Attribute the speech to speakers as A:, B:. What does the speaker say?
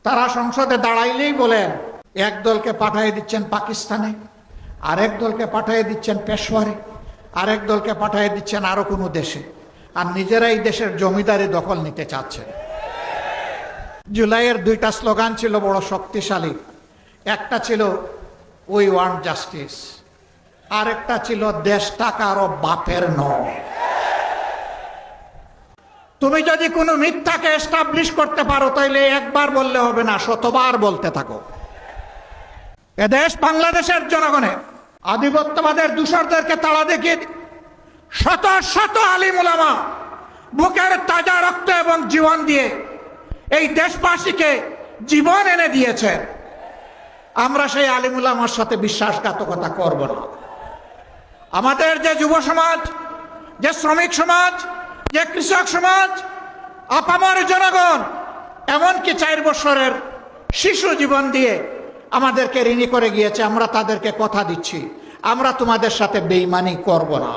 A: তারা সংসদে দাঁড়াইলেই বলেন এক দলকে পাঠিয়ে দিচ্ছেন পাকিস্তানে, আরেক দলকে পাঠিয়ে দিচ্ছেন পেশোয়ারে, আরেক দলকে পাঠিয়ে দিচ্ছেন আরো কোনো দেশে, আর নিজেরাই দেশের জমিদারি দখল নিতে চাচ্ছেন। জুলাইয়ের দুইটা স্লোগান ছিল বড় শক্তিশালী। একটা ছিল উই ওয়ান্ট জাস্টিস, আরেকটা ছিল দেশটা কারো বাপের নয়। তুমি যদি কোনো মিথ্যাকে এস্টাবলিশ করতে পারো তাইলে একবার বললে হবে না, শতবার বলতে থাকো। এদেশ বাংলাদেশের জনগণের আধিপত্যবাদের দূষরদেরকে তাড়া দেখিয়ে শত শত আলিম উলামা বুকের তাজা রক্ত এবং জীবন দিয়ে এই দেশবাসীকে জীবন এনে দিয়েছেন। আমরা সেই আলিম উলামার সাথে বিশ্বাসঘাতকতা করব না। আমাদের যে যুব সমাজ, যে শ্রমিক সমাজ, যে কৃষক সমাজ, আপামর জনগণ, এমনকি 4 বছরের শিশু জীবন দিয়ে আমাদেরকে ঋণী করে গিয়েছে, আমরা তাদেরকে কথা দিচ্ছি আমরা তোমাদের সাথে বেঈমানি করব না।